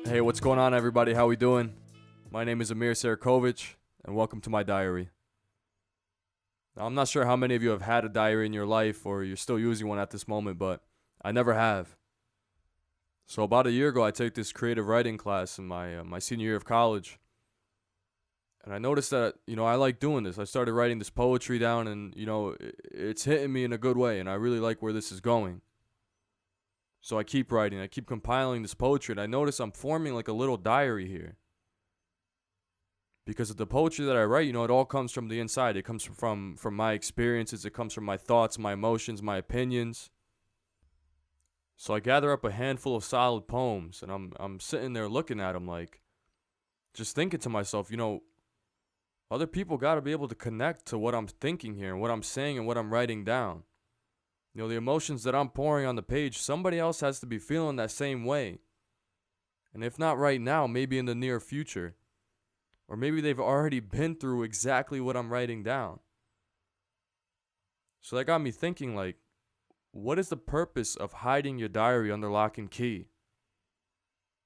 Hey, what's going on, everybody? How we doing? My name is Amir Sarakovich, and welcome to my diary. Now, I'm not sure how many of you have had a diary in your life or you're still using one at this moment, but I never have. So about a year ago, I took this creative writing class in my senior year of college, and I noticed that I like doing this. I started writing this poetry down, and it's hitting me in a good way, and I really like where this is going. So I keep writing, I keep compiling this poetry, and I notice I'm forming like a little diary here. Because of the poetry that I write, it all comes from the inside. It comes from my experiences, it comes from my thoughts, my emotions, my opinions. So I gather up a handful of solid poems, and I'm sitting there looking at them, like, just thinking to myself, other people got to be able to connect to what I'm thinking here and what I'm saying and what I'm writing down. The emotions that I'm pouring on the page, somebody else has to be feeling that same way. And if not right now, maybe in the near future. Or maybe they've already been through exactly what I'm writing down. So that got me thinking, like, what is the purpose of hiding your diary under lock and key?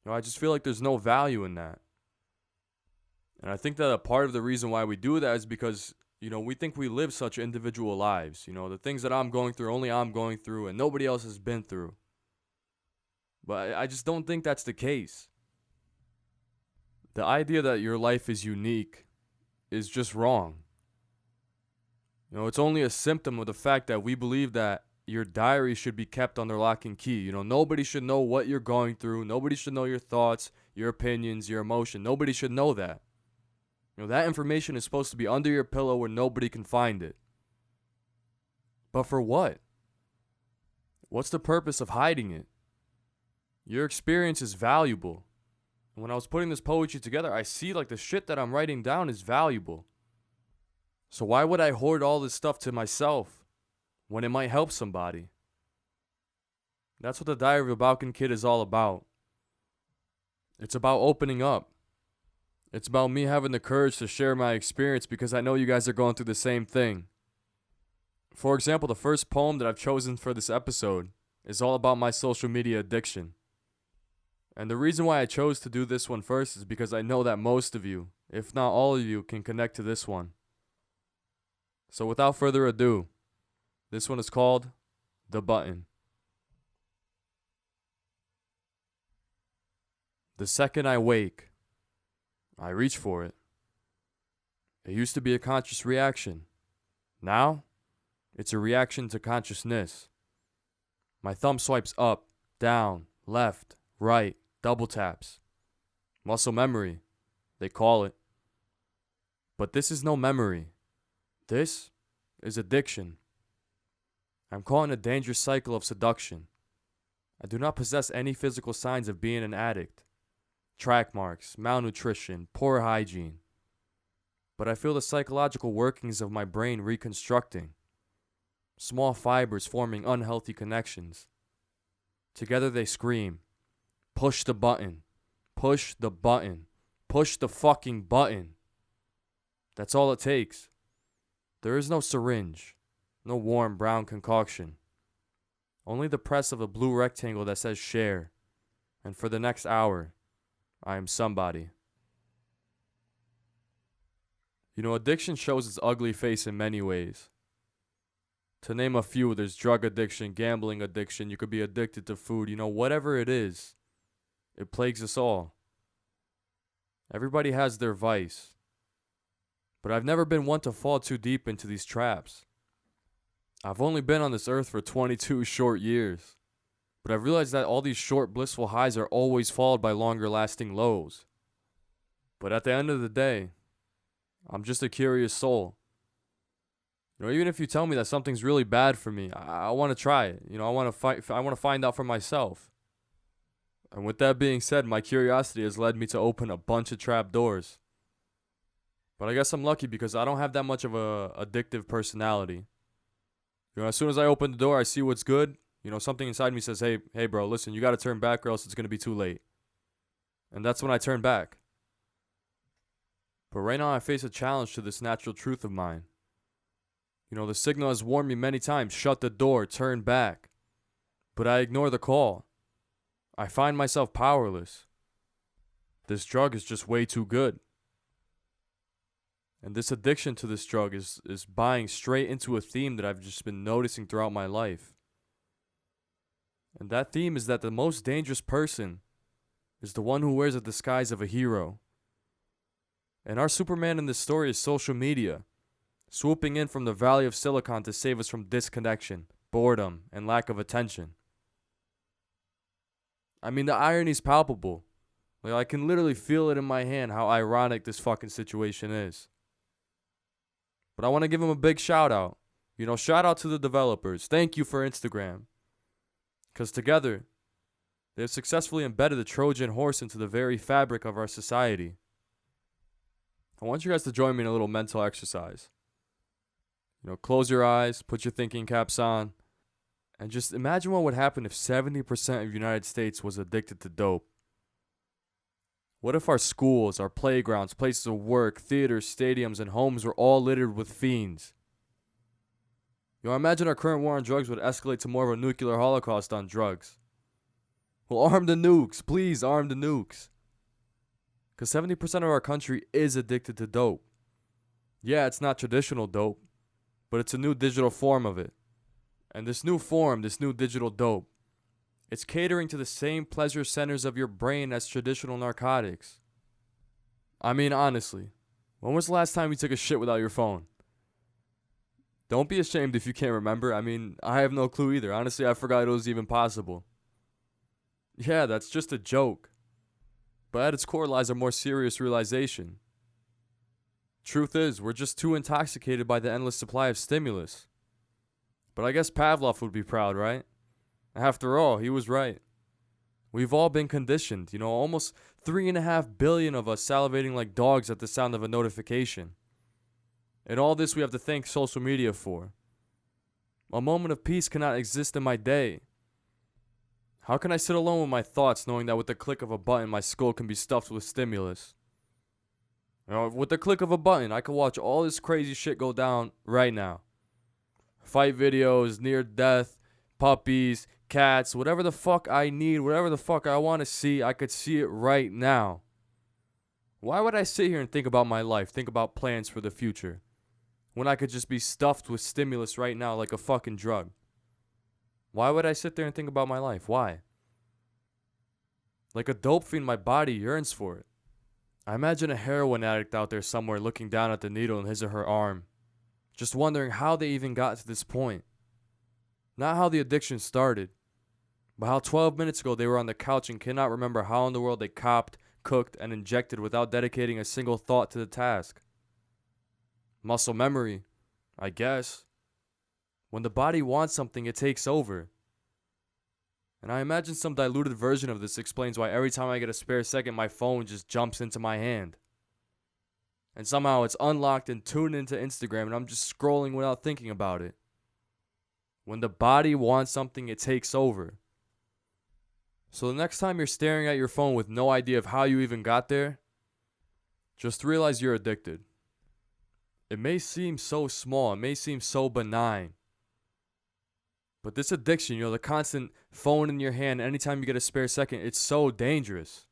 I just feel like there's no value in that. And I think that a part of the reason why we do that is because we think we live such individual lives. The things that I'm going through, only I'm going through, and nobody else has been through. But I just don't think that's the case. The idea that your life is unique is just wrong. It's only a symptom of the fact that we believe that your diary should be kept under lock and key. Nobody should know what you're going through. Nobody should know your thoughts, your opinions, your emotion. Nobody should know that. That information is supposed to be under your pillow where nobody can find it. But for what? What's the purpose of hiding it? Your experience is valuable. And when I was putting this poetry together, I see like the shit that I'm writing down is valuable. So why would I hoard all this stuff to myself when it might help somebody? That's what the Diary of a Balkan Kid is all about. It's about opening up. It's about me having the courage to share my experience because I know you guys are going through the same thing. For example, the first poem that I've chosen for this episode is all about my social media addiction. And the reason why I chose to do this one first is because I know that most of you, if not all of you, can connect to this one. So without further ado, this one is called The Button. The second I wake, I reach for it. It used to be a conscious reaction. Now, it's a reaction to consciousness. My thumb swipes up, down, left, right, double taps. Muscle memory, they call it. But this is no memory. This is addiction. I'm caught in a dangerous cycle of seduction. I do not possess any physical signs of being an addict. Track marks, malnutrition, poor hygiene. But I feel the psychological workings of my brain reconstructing. Small fibers forming unhealthy connections. Together they scream, push the button, push the button, push the fucking button. That's all it takes. There is no syringe, no warm brown concoction. Only the press of a blue rectangle that says share. And for the next hour, I am somebody. Addiction shows its ugly face in many ways. To name a few, there's drug addiction, gambling addiction, you could be addicted to food, whatever it is, it plagues us all. Everybody has their vice. But I've never been one to fall too deep into these traps. I've only been on this earth for 22 short years. But I've realized that all these short blissful highs are always followed by longer lasting lows. But at the end of the day, I'm just a curious soul. Even if you tell me that something's really bad for me, I want to try it. I want to find out for myself. And with that being said, my curiosity has led me to open a bunch of trap doors. But I guess I'm lucky because I don't have that much of a addictive personality. As soon as I open the door, I see what's good. Something inside me says, hey bro, listen, you got to turn back or else it's going to be too late. And that's when I turn back. But right now I face a challenge to this natural truth of mine. The signal has warned me many times, shut the door, turn back. But I ignore the call. I find myself powerless. This drug is just way too good. And this addiction to this drug is buying straight into a theme that I've just been noticing throughout my life. And that theme is that the most dangerous person is the one who wears a disguise of a hero. And our Superman in this story is social media, swooping in from the Valley of Silicon to save us from disconnection, boredom, and lack of attention. I mean, the irony's palpable. Like, I can literally feel it in my hand how ironic this fucking situation is. But I want to give him a big shout out. Shout out to the developers. Thank you for Instagram. Because together, they have successfully embedded the Trojan horse into the very fabric of our society. I want you guys to join me in a little mental exercise. Close your eyes, put your thinking caps on, and just imagine what would happen if 70% of the United States was addicted to dope. What if our schools, our playgrounds, places of work, theaters, stadiums, and homes were all littered with fiends? Imagine our current war on drugs would escalate to more of a nuclear holocaust on drugs. Well, arm the nukes. Please, arm the nukes. Because 70% of our country is addicted to dope. Yeah, it's not traditional dope, but it's a new digital form of it. And this new form, this new digital dope, it's catering to the same pleasure centers of your brain as traditional narcotics. I mean, honestly, when was the last time you took a shit without your phone? Don't be ashamed if you can't remember. I mean, I have no clue either. Honestly, I forgot it was even possible. Yeah, that's just a joke. But at its core lies a more serious realization. Truth is, we're just too intoxicated by the endless supply of stimulus. But I guess Pavlov would be proud, right? After all, he was right. We've all been conditioned, almost 3.5 billion of us salivating like dogs at the sound of a notification. And all this we have to thank social media for. A moment of peace cannot exist in my day. How can I sit alone with my thoughts knowing that with the click of a button my skull can be stuffed with stimulus? With the click of a button I could watch all this crazy shit go down right now. Fight videos, near death, puppies, cats, whatever the fuck I need, whatever the fuck I want to see, I could see it right now. Why would I sit here and think about my life, think about plans for the future, when I could just be stuffed with stimulus right now like a fucking drug? Why would I sit there and think about my life? Why? Like a dope fiend, my body yearns for it. I imagine a heroin addict out there somewhere looking down at the needle in his or her arm, just wondering how they even got to this point. Not how the addiction started, but how 12 minutes ago they were on the couch and cannot remember how in the world they copped, cooked, and injected without dedicating a single thought to the task. Muscle memory, I guess. When the body wants something, it takes over. And I imagine some diluted version of this explains why every time I get a spare second, my phone just jumps into my hand. And somehow it's unlocked and tuned into Instagram and I'm just scrolling without thinking about it. When the body wants something, it takes over. So the next time you're staring at your phone with no idea of how you even got there, just realize you're addicted. It may seem so small, it may seem so benign, but this addiction, the constant phone in your hand anytime you get a spare second, it's so dangerous.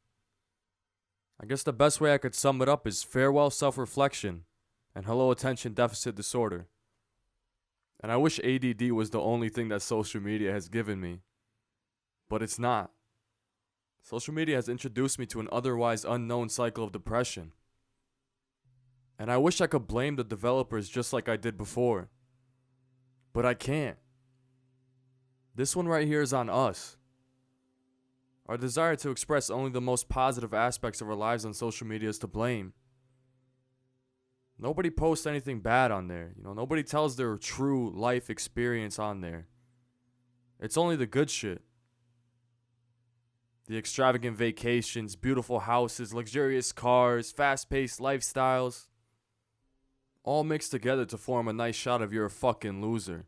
I guess the best way I could sum it up is farewell self-reflection and hello attention deficit disorder. And I wish ADD was the only thing that social media has given me, but it's not. Social media has introduced me to an otherwise unknown cycle of depression. And I wish I could blame the developers just like I did before, but I can't. This one right here is on us. Our desire to express only the most positive aspects of our lives on social media is to blame. Nobody posts anything bad on there. Nobody tells their true life experience on there. It's only the good shit. The extravagant vacations, beautiful houses, luxurious cars, fast-paced lifestyles, all mixed together to form a nice shot of you're a fucking loser.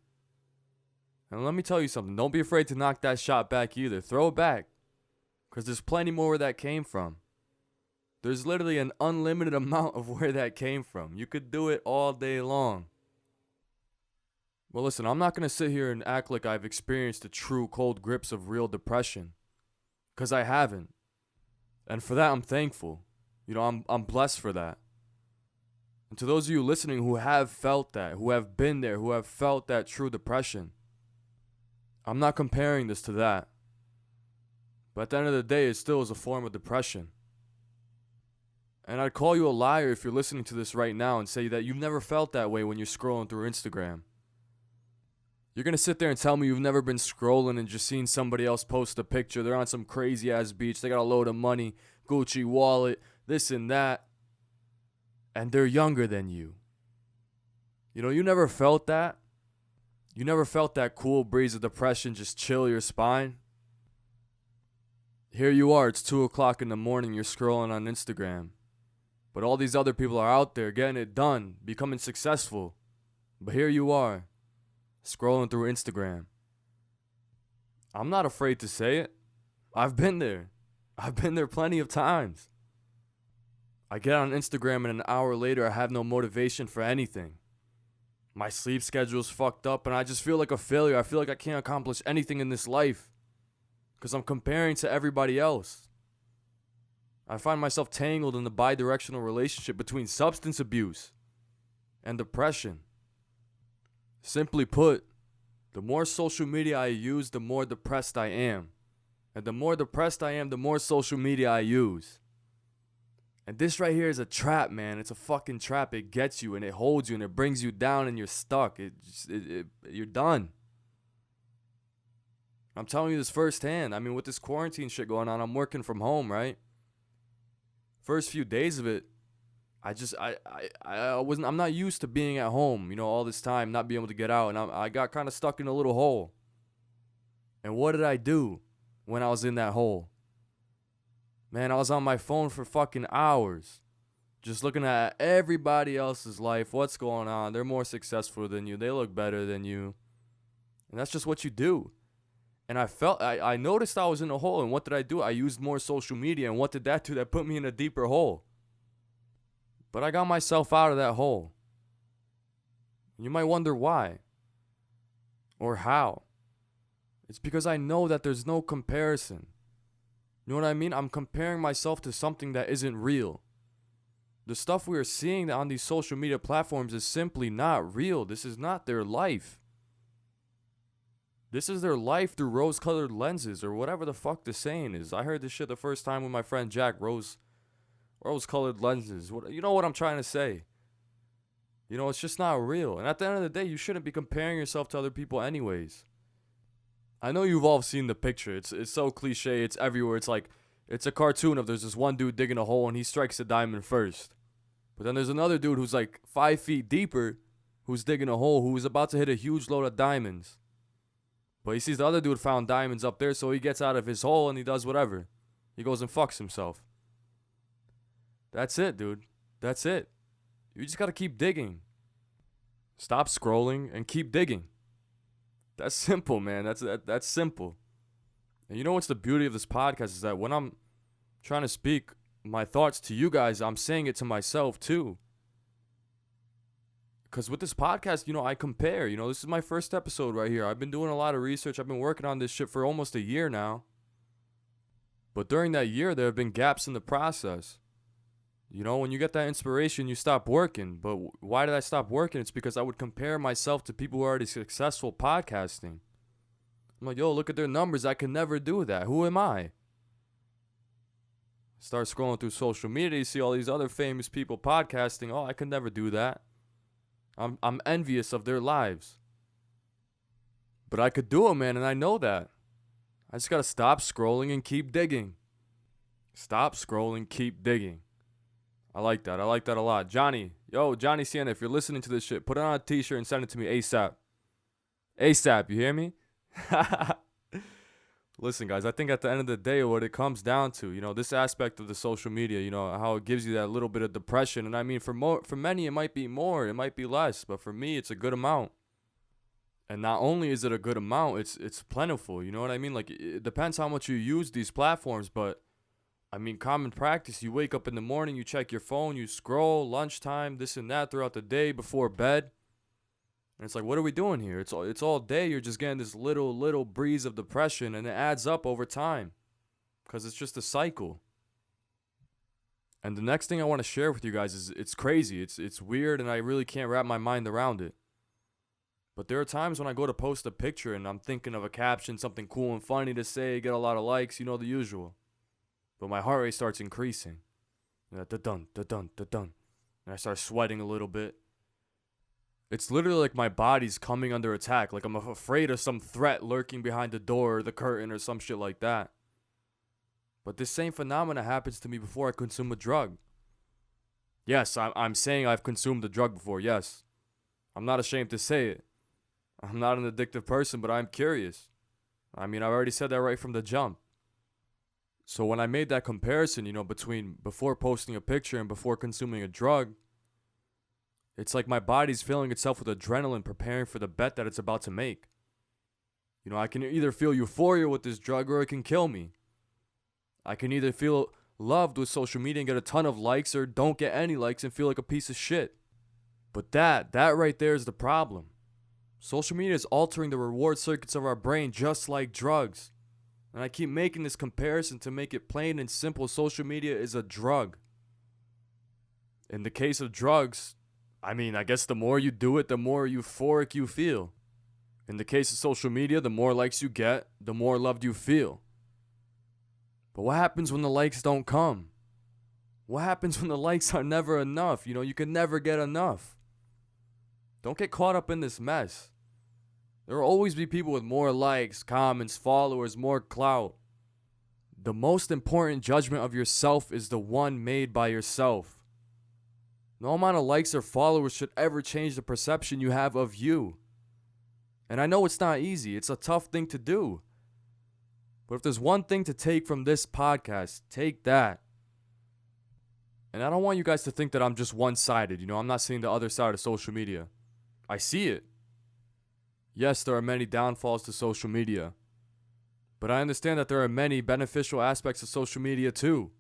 And let me tell you something, don't be afraid to knock that shot back either. Throw it back, because there's plenty more where that came from. There's literally an unlimited amount of where that came from. You could do it all day long. Well, listen, I'm not going to sit here and act like I've experienced the true cold grips of real depression, because I haven't. And for that, I'm thankful. I'm blessed for that. And to those of you listening who have felt that, who have been there, who have felt that true depression, I'm not comparing this to that. But at the end of the day, it still is a form of depression. And I'd call you a liar if you're listening to this right now and say that you've never felt that way when you're scrolling through Instagram. You're going to sit there and tell me you've never been scrolling and just seen somebody else post a picture. They're on some crazy ass beach. They got a load of money, Gucci wallet, this and that. And they're younger than you. You never felt that? You never felt that cool breeze of depression just chill your spine? Here you are, it's 2 o'clock in the morning, you're scrolling on Instagram. But all these other people are out there getting it done, becoming successful. But here you are, scrolling through Instagram. I'm not afraid to say it. I've been there. I've been there plenty of times. I get on Instagram and an hour later I have no motivation for anything. My sleep schedule's fucked up and I just feel like a failure. I feel like I can't accomplish anything in this life because I'm comparing to everybody else. I find myself tangled in the bi-directional relationship between substance abuse and depression. Simply put, the more social media I use, the more depressed I am. And the more depressed I am, the more social media I use. And this right here is a trap, man. It's a fucking trap. It gets you and it holds you and it brings you down and you're stuck. You're done. I'm telling you this firsthand. I mean, with this quarantine shit going on, I'm working from home, right? First few days of it, I'm not used to being at home, all this time, not being able to get out. And I got kind of stuck in a little hole. And what did I do when I was in that hole? Man, I was on my phone for fucking hours. Just looking at everybody else's life. What's going on? They're more successful than you. They look better than you. And that's just what you do. And I noticed I was in a hole. And what did I do? I used more social media. And what did that do? That put me in a deeper hole. But I got myself out of that hole. You might wonder why. Or how. It's because I know that there's no comparison. You know what I mean? I'm comparing myself to something that isn't real. The stuff we are seeing on these social media platforms is simply not real. This is not their life. This is their life through rose-colored lenses or whatever the fuck the saying is. I heard this shit the first time with my friend Jack. Rose-colored lenses. You know what I'm trying to say? It's just not real. And at the end of the day, you shouldn't be comparing yourself to other people anyways. I know you've all seen the picture. It's so cliche. It's everywhere. It's a cartoon of there's this one dude digging a hole and he strikes a diamond first. But then there's another dude who's like 5 feet deeper who's digging a hole who's about to hit a huge load of diamonds. But he sees the other dude found diamonds up there, so he gets out of his hole and he does whatever. He goes and fucks himself. That's it, dude. That's it. You just gotta keep digging. Stop scrolling and keep digging. That's simple, man. That's simple. And you know what's the beauty of this podcast is that when I'm trying to speak my thoughts to you guys, I'm saying it to myself too. Because with this podcast, I compare. This is my first episode right here. I've been doing a lot of research. I've been working on this shit for almost a year now. But during that year, there have been gaps in the process. When you get that inspiration, you stop working. But why did I stop working? It's because I would compare myself to people who are already successful podcasting. I'm like, yo, look at their numbers. I can never do that. Who am I? Start scrolling through social media. You see all these other famous people podcasting. Oh, I could never do that. I'm envious of their lives. But I could do it, man, and I know that. I just gotta stop scrolling and keep digging. Stop scrolling, keep digging. I like that. I like that a lot. Johnny Sienna, if you're listening to this shit, put it on a t-shirt and send it to me ASAP. ASAP, you hear me? Listen, guys, I think at the end of the day, what it comes down to, this aspect of the social media, how it gives you that little bit of depression. And I mean, for many, it might be more, it might be less. But for me, it's a good amount. And not only is it a good amount, it's plentiful. You know what I mean? Like, it depends how much you use these platforms. But, I mean, common practice, you wake up in the morning, you check your phone, you scroll, lunchtime, this and that throughout the day before bed. And it's like, what are we doing here? It's all day. You're just getting this little breeze of depression, and it adds up over time because it's just a cycle. And the next thing I want to share with you guys is it's crazy. It's weird and I really can't wrap my mind around it. But there are times when I go to post a picture and I'm thinking of a caption, something cool and funny to say, get a lot of likes, you know, the usual. But my heart rate starts increasing. Da-dun, da-dun, da-dun. And I start sweating a little bit. It's literally like my body's coming under attack. Like I'm afraid of some threat lurking behind the door or the curtain or some shit like that. But this same phenomena happens to me before I consume a drug. Yes, I'm saying I've consumed a drug before, yes. I'm not ashamed to say it. I'm not an addictive person, but I'm curious. I mean, I've already said that right from the jump. So when I made that comparison, you know, between before posting a picture and before consuming a drug, it's like my body's filling itself with adrenaline preparing for the bet that it's about to make. You know, I can either feel euphoria with this drug or it can kill me. I can either feel loved with social media and get a ton of likes or don't get any likes and feel like a piece of shit. But that right there is the problem. Social media is altering the reward circuits of our brain just like drugs. And I keep making this comparison to make it plain and simple. Social media is a drug. In the case of drugs, I mean, I guess the more you do it, the more euphoric you feel. In the case of social media, the more likes you get, the more loved you feel. But what happens when the likes don't come? What happens when the likes are never enough? You know, you can never get enough. Don't get caught up in this mess. There will always be people with more likes, comments, followers, more clout. The most important judgment of yourself is the one made by yourself. No amount of likes or followers should ever change the perception you have of you. And I know it's not easy. It's a tough thing to do. But if there's one thing to take from this podcast, take that. And I don't want you guys to think that I'm just one-sided. You know, I'm not seeing the other side of social media. I see it. Yes, there are many downfalls to social media. But I understand that there are many beneficial aspects of social media too.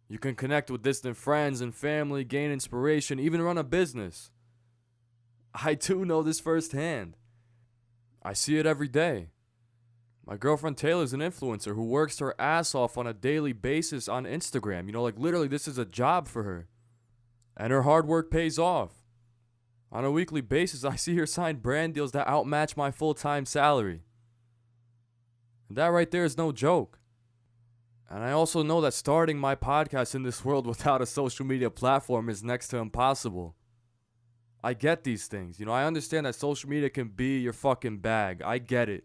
You can connect with distant friends and family, gain inspiration, even run a business. I too know this firsthand. I see it every day. My girlfriend Taylor is an influencer who works her ass off on a daily basis on Instagram. You know, like literally this is a job for her. And her hard work pays off. On a weekly basis, I see her sign brand deals that outmatch my full-time salary. And that right there is no joke. And I also know that starting my podcast in this world without a social media platform is next to impossible. I get these things. You know, I understand that social media can be your fucking bag. I get it.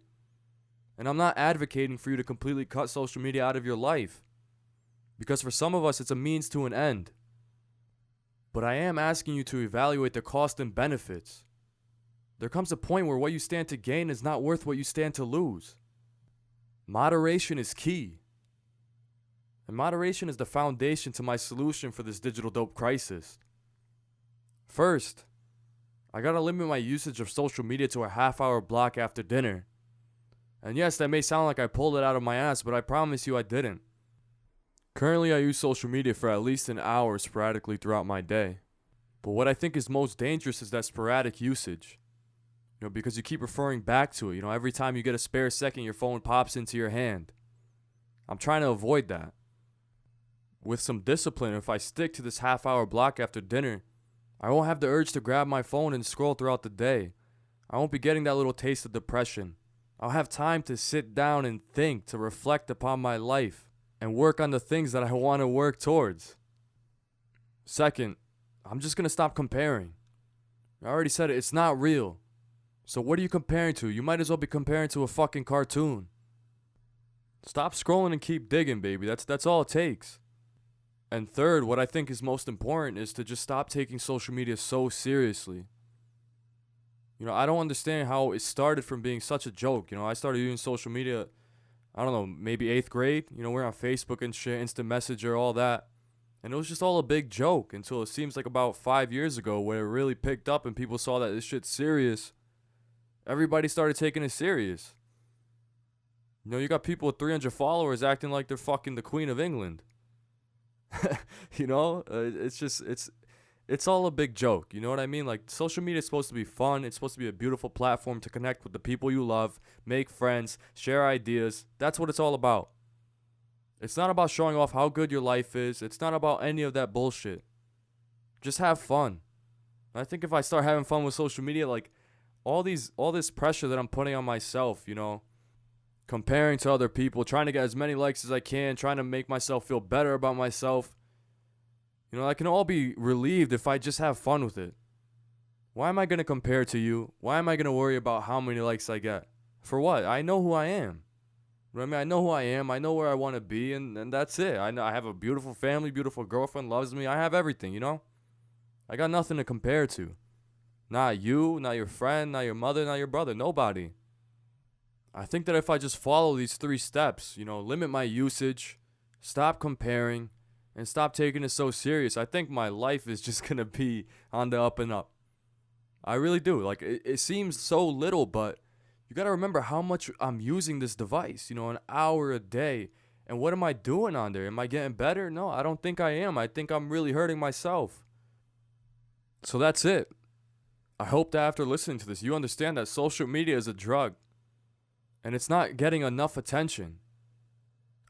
And I'm not advocating for you to completely cut social media out of your life. Because for some of us, it's a means to an end. But I am asking you to evaluate the cost and benefits. There comes a point where what you stand to gain is not worth what you stand to lose. Moderation is key. And moderation is the foundation to my solution for this digital dope crisis. First, I gotta limit my usage of social media to a half-hour block after dinner. And yes, that may sound like I pulled it out of my ass, but I promise you I didn't. Currently, I use social media for at least an hour sporadically throughout my day. But what I think is most dangerous is that sporadic usage. You know, because you keep referring back to it. You know, every time you get a spare second, your phone pops into your hand. I'm trying to avoid that. With some discipline, if I stick to this half-hour block after dinner, I won't have the urge to grab my phone and scroll throughout the day. I won't be getting that little taste of depression. I'll have time to sit down and think, to reflect upon my life, and work on the things that I want to work towards. Second, I'm just going to stop comparing. I already said it, it's not real. So what are you comparing to? You might as well be comparing to a fucking cartoon. Stop scrolling and keep digging, baby. That's all it takes. And third, what I think is most important is to just stop taking social media so seriously. You know, I don't understand how it started from being such a joke. You know, I started using social media, I don't know, maybe 8th grade. You know, we're on Facebook and shit, Instant Messenger, all that. And it was just all a big joke until it seems like about 5 years ago where it really picked up and people saw that this shit's serious. Everybody started taking it serious. You know, you got people with 300 followers acting like they're fucking the Queen of England. You know, it's all a big joke. You know what I mean? Like, social media is supposed to be fun. It's supposed to be a beautiful platform to connect with the people you love, make friends, share ideas. That's what it's all about. It's not about showing off how good your life is. It's not about any of that bullshit. Just have fun. I think if I start having fun with social media, like all this pressure that I'm putting on myself, comparing to other people, trying to get as many likes as I can, trying to make myself feel better about myself, that can all be relieved if I just have fun with it. Why am I going to compare to you? Why am I going to worry about how many likes I get? For what? I know who I am. You know what I mean? I know who I am. I know where I want to be, and that's it. I know I have a beautiful family, beautiful girlfriend, loves me. I have everything, I got nothing to compare to. Not you, not your friend, not your mother, not your brother, nobody. I think that if I just follow these 3 steps, limit my usage, stop comparing, and stop taking it so serious, I think my life is just going to be on the up and up. I really do. Like, it seems so little, but you got to remember how much I'm using this device, an hour a day. And what am I doing on there? Am I getting better? No, I don't think I am. I think I'm really hurting myself. So that's it. I hope that after listening to this, you understand that social media is a drug. And it's not getting enough attention.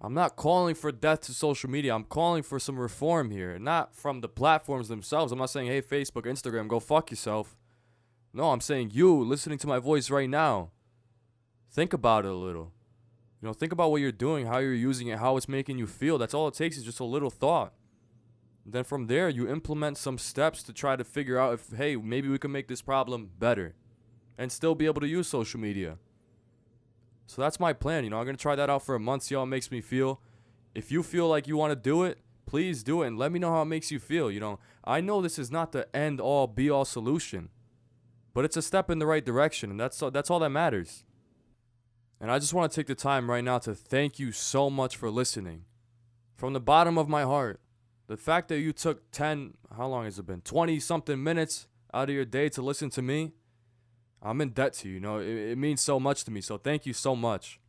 I'm not calling for death to social media. I'm calling for some reform here. Not from the platforms themselves. I'm not saying, hey, Facebook, Instagram, go fuck yourself. No, I'm saying you, listening to my voice right now, think about it a little. Think about what you're doing, how you're using it, how it's making you feel. That's all it takes is just a little thought. And then from there, you implement some steps to try to figure out if, hey, maybe we can make this problem better and still be able to use social media. So that's my plan. I'm going to try that out for a month, see how it makes me feel. If you feel like you want to do it, please do it and let me know how it makes you feel. I know this is not the end all be all solution, but it's a step in the right direction, and that's all that matters. And I just want to take the time right now to thank you so much for listening. From the bottom of my heart, the fact that you took 20 something minutes out of your day to listen to me, I'm in debt to you. It means so much to me. So thank you so much.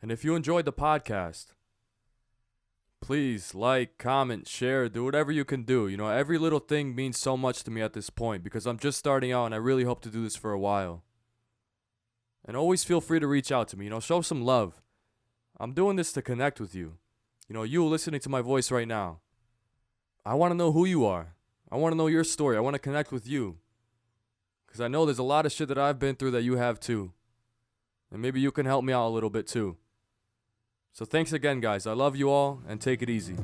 And if you enjoyed the podcast, please like, comment, share, do whatever you can do. Every little thing means so much to me at this point because I'm just starting out and I really hope to do this for a while. And always feel free to reach out to me. Show some love. I'm doing this to connect with you. You listening to my voice right now. I want to know who you are. I want to know your story. I want to connect with you. Because I know there's a lot of shit that I've been through that you have too. And maybe you can help me out a little bit too. So thanks again, guys. I love you all, and take it easy.